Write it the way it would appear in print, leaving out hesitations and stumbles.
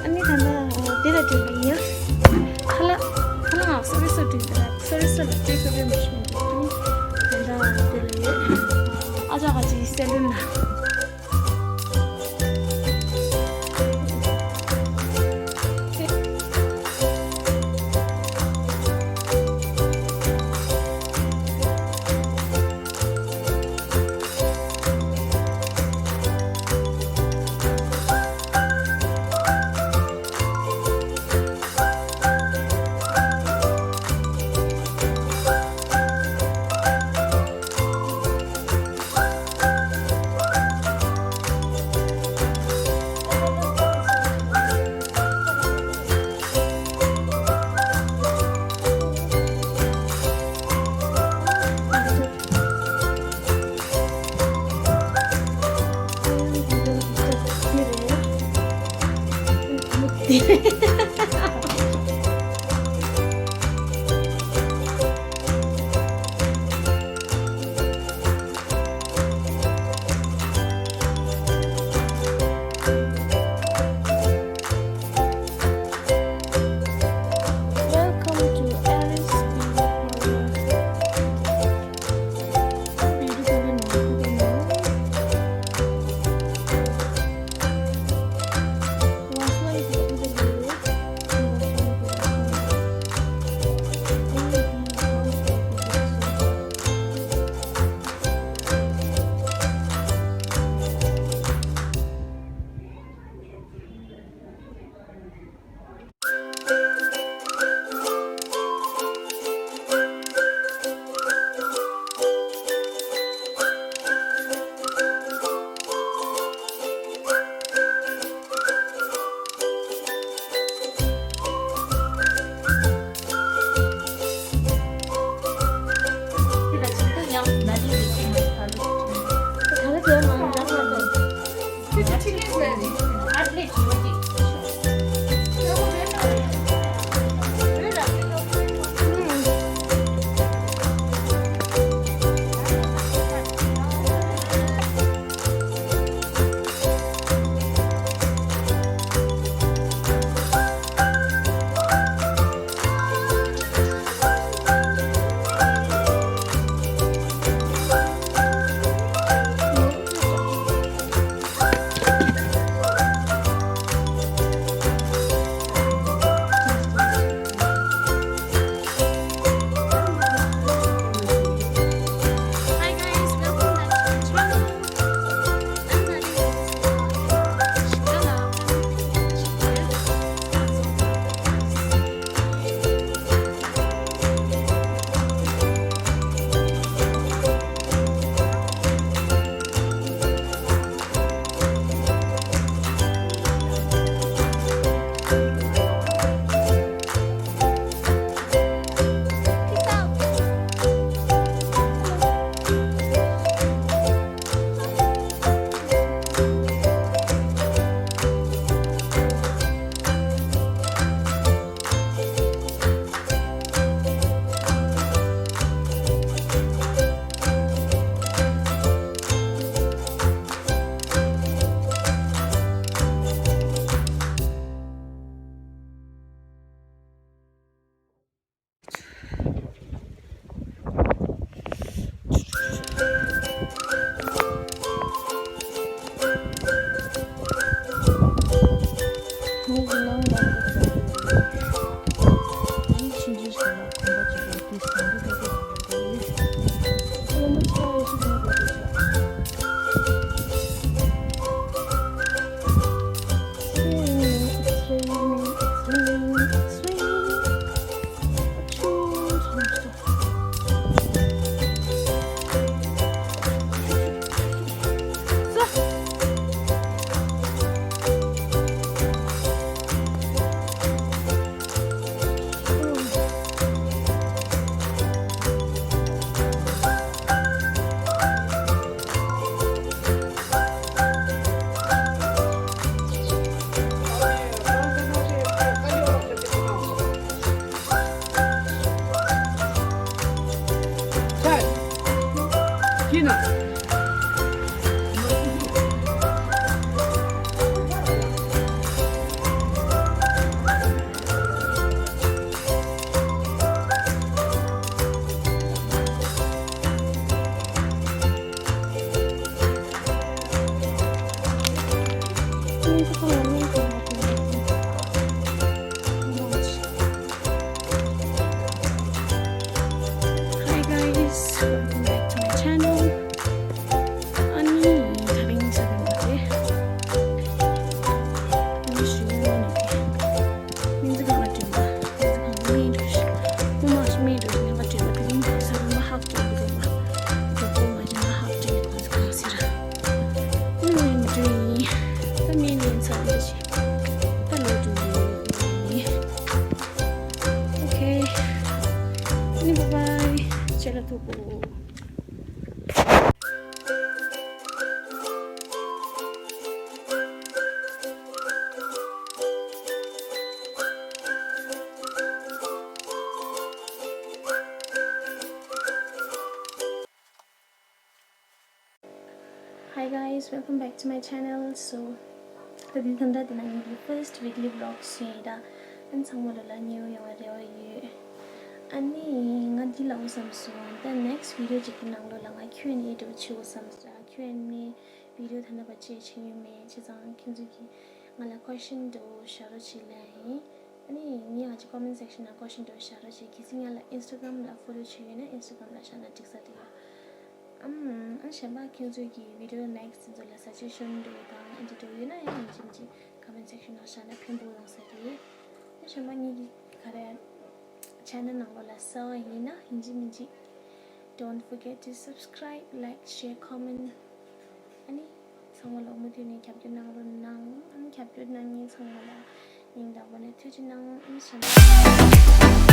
Ani thanda dira tiya. Khala service dira. Service la take away machine. Thanda dira. Aja gaji salon na. Hi guys, welcome back to my channel. 아니 다른 사람 같아. 민트가 같은다. 민트가 미도시. 뭐마시 미도시 내가 제일 그린 사람 학교 그거. 그거 맞아 학교 컨스카시라. 민트이 familiar 사람이지. Hello to you. Okay. Bye bye. चलो तो Hi guys, welcome back to my channel. So today thanda dinang first weekly vlog sida and sangwala new yawa yu ani ngadi law samsung the next video jikinang lo lang Q&A do chu samsa Q&A video thanda bache chinyu me chizang kinzuki ngala question do sharo chilai ani ni aji comment section na question do sharo chi kising la Instagram la follow chi na Instagram la shana tiksa dia an shamba kinzuki video next in the suggestion do bang and do you na ya jinji comment section na shana pimbo lang sa dia shamba ni kare channel nangola sawa hina hinji don't forget to subscribe, like, share, comment ani sangwala umuti ni capture nang an capture nang ni sangwala ning da bane tuji nang an shamba